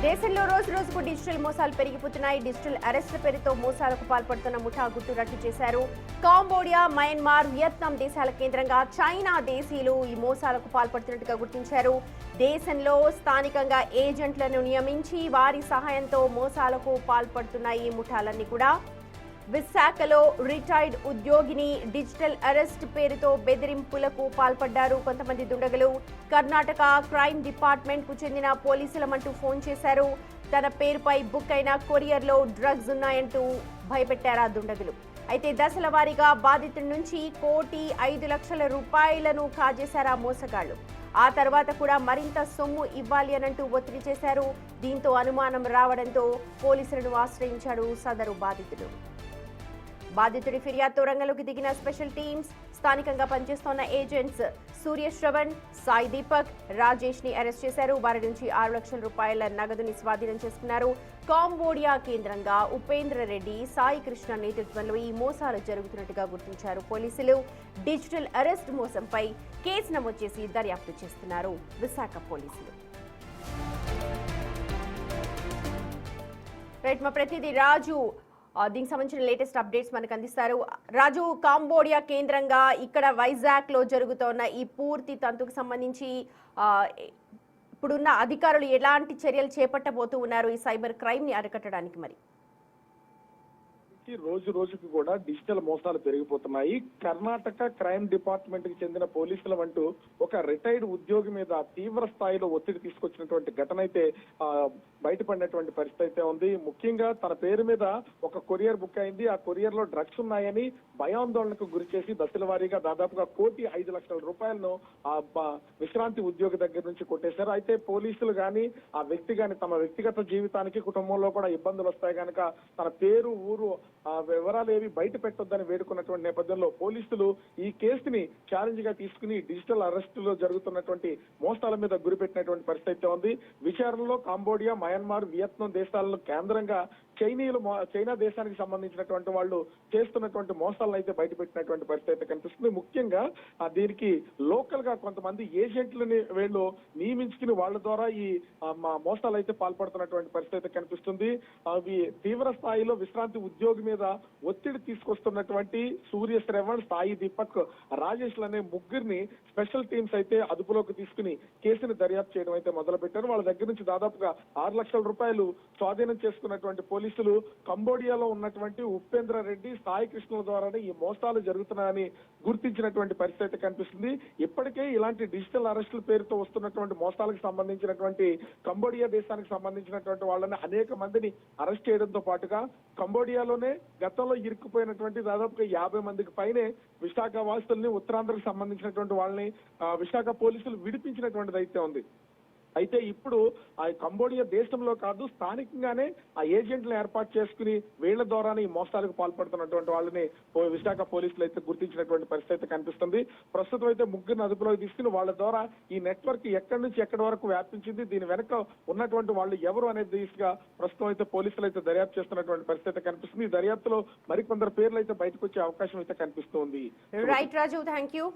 దేశంలో రోజు రోజుకు డిజిటల్ మోసాలు పెరిగిపోతున్నాయి. డిజిటల్ అరెస్ట్ల పేరుతో మోసాలకు పాల్పడుతున్న ముఠా గుట్టు రట్టు చేశారు. కాంబోడియా, మయన్మార్, వియత్నాం దేశాల కేంద్రంగా చైనా దేశీయులు ఈ మోసాలకు పాల్పడుతున్నట్టుగా గుర్తించారు. దేశంలో స్థానికంగా ఏజెంట్లను నియమించి వారి సహాయంతో మోసాలకు పాల్పడుతున్న ఈ ముఠాలన్నీ కూడా విశాఖలో రిటైర్డ్ ఉద్యోగిని డిజిటల్ అరెస్ట్ పేరుతో బెదిరింపులకు పాల్పడ్డారు కొంతమంది దుండగులు. కర్ణాటక క్రైమ్ డిపార్ట్మెంట్ కు చెందిన పోలీసులమంటూ ఫోన్ చేశారు. తన పేరుపై బుక్ అయిన కొరియర్లో డ్రగ్స్ ఉన్నాయంటూ భయపెట్టారు ఆ దుండగులు. అయితే దశల వారీగా బాధితుడి నుంచి 1,05,00,000 రూపాయలను కాజేశారు ఆ మోసగాళ్లు. ఆ తర్వాత కూడా మరింత సొమ్ము ఇవ్వాలి అనంటూ ఒత్తిడి చేశారు. దీంతో అనుమానం రావడంతో పోలీసులను ఆశ్రయించాడు సదరు బాధితుడు. బాధితుడి ఫిర్యాదుతో రంగంలోకి దిగిన స్పెషల్ టీమ్స్ స్థానికంగా పనిచేస్తున్న ఏజెంట్స్ సూర్య శ్రవణ్, సాయి దీపక్, రాజేష్ ని అరెస్ట్ చేశారు. వారి నుంచి 6 లక్షల రూపాయల నగదుని స్వాధీనం చేసుకున్నారు. కాంబోడియా కేంద్రంగా ఉపేంద్ర రెడ్డి, సాయి కృష్ణ నేతృత్వంలో ఈ మోసాలు జరుగుతున్నట్టుగా గుర్తించారు పోలీసులు. డిజిటల్ అరెస్ట్ మోసంపై కేసు నమోదు చేసి దర్యాప్తు చేస్తున్నారు విశాఖ పోలీసులు. మా ప్రతినిధి రాజు దీనికి సంబంధించిన లేటెస్ట్ అప్డేట్స్ మనకు అందిస్తారు. రాజు, కాంబోడియా కేంద్రంగా ఇక్కడ వైజాగ్ లో జరుగుతున్న ఈ పూర్తి తంతుకు సంబంధించి ఇప్పుడున్న అధికారులు ఎలాంటి చర్యలు చేపట్టబోతూ ఉన్నారు ఈ సైబర్ క్రైమ్ ని అరికట్టడానికి? మరి రోజు రోజుకి కూడా డిజిటల్ మోసాలు పెరిగిపోతున్నాయి. కర్ణాటక క్రైమ్ డిపార్ట్మెంట్ కి చెందిన పోలీసులు అంటూ ఒక రిటైర్డ్ ఉద్యోగి మీద తీవ్ర స్థాయిలో ఒత్తిడి తీసుకొచ్చినటువంటి ఘటన అయితే బయటపడినటువంటి పరిస్థితి అయితే ఉంది. ముఖ్యంగా తన పేరు మీద ఒక కొరియర్ బుక్ అయింది. ఆ కొరియర్ లో డ్రగ్స్ ఉన్నాయని భయాందోళనకు గురి చేసి దశల వారీగా దాదాపుగా 1,05,00,000 రూపాయలను ఆ విశ్రాంతి ఉద్యోగి దగ్గర నుంచి కొట్టేశారు. అయితే పోలీసులు గాని ఆ వ్యక్తి గాని తమ వ్యక్తిగత జీవితానికి కుటుంబంలో కూడా ఇబ్బందులు వస్తాయి కనుక తన పేరు, ఊరు, వివరాలు ఏవి బయట పెట్టొద్దని వేడుకున్నటువంటి నేపథ్యంలో పోలీసులు ఈ కేసుని ఛాలెంజ్ గా తీసుకుని డిజిటల్ అరెస్టులో జరుగుతున్నటువంటి మోసాల మీద గురిపెట్టినటువంటి పరిస్థితి ఉంది. విచారణలో కాంబోడియా, మయన్మార్, వియత్నాం దేశాలను కేంద్రంగా చైనా దేశానికి సంబంధించినటువంటి వాళ్ళు చేస్తున్నటువంటి మోసాలను అయితే బయటపెట్టినటువంటి పరిస్థితి కనిపిస్తుంది. ముఖ్యంగా దీనికి లోకల్ గా కొంతమంది ఏజెంట్లని వీళ్ళు నియమించుకుని వాళ్ళ ద్వారా ఈ మోసాలు అయితే పాల్పడుతున్నటువంటి పరిస్థితి కనిపిస్తుంది. అవి తీవ్ర స్థాయిలో విశ్రాంతి ఉద్యోగి మీద ఒత్తిడి తీసుకొస్తున్నటువంటి సూర్య శ్రవణ్, సాయి దీపక్, రాజేష్ అనే ముగ్గురిని స్పెషల్ టీమ్స్ అయితే అదుపులోకి తీసుకుని కేసుని దర్యాప్తు చేయడం అయితే మొదలు పెట్టారు. వాళ్ళ దగ్గర నుంచి దాదాపుగా 6 లక్షల రూపాయలు స్వాధీనం చేసుకున్నటువంటి పోలీసులు కంబోడియాలో ఉన్నటువంటి ఉపేంద్ర రెడ్డి, సాయి కృష్ణుల ద్వారానే ఈ మోసాలు జరుగుతున్నాయని గుర్తించినటువంటి పరిస్థితి కనిపిస్తుంది. ఇప్పటికే ఇలాంటి డిజిటల్ అరెస్టుల పేరుతో వస్తున్నటువంటి మోసాలకు సంబంధించినటువంటి కంబోడియా దేశానికి సంబంధించినటువంటి వాళ్ళని అనేక మందిని అరెస్ట్ చేయడంతో పాటుగా కంబోడియాలోనే గతంలో ఇరుక్కుపోయినటువంటి దాదాపుగా 50 మందికి పైనే విశాఖ వాసుల్ని, ఉత్తరాంధ్రకు సంబంధించినటువంటి వాళ్ళని విశాఖ పోలీసులు విడిపించినటువంటిది అయితే ఉంది. అయితే ఇప్పుడు ఆ కంబోడియా దేశంలో కాదు స్థానికంగానే ఆ ఏజెంట్లు ఏర్పాటు చేసుకుని వీళ్ల ద్వారానే ఈ మోసాలకు పాల్పడుతున్నటువంటి వాళ్ళని విశాఖ పోలీసులు అయితే గుర్తించినటువంటి పరిస్థితి కనిపిస్తుంది. ప్రస్తుతం అయితే ముగ్గురిని అదుపులోకి తీసుకుని వాళ్ళ ద్వారా ఈ నెట్వర్క్ ఎక్కడి నుంచి ఎక్కడి వరకు వ్యాపించింది, దీని వెనక ఉన్నటువంటి వాళ్ళు ఎవరు అనే దిశగా ప్రస్తుతం అయితే పోలీసులు అయితే దర్యాప్తు చేస్తున్నటువంటి పరిస్థితి కనిపిస్తుంది. ఈ దర్యాప్తులో మరికొందరు పేర్లు అయితే బయటకు వచ్చే అవకాశం అయితే కనిపిస్తుంది. Right Raju, thank you.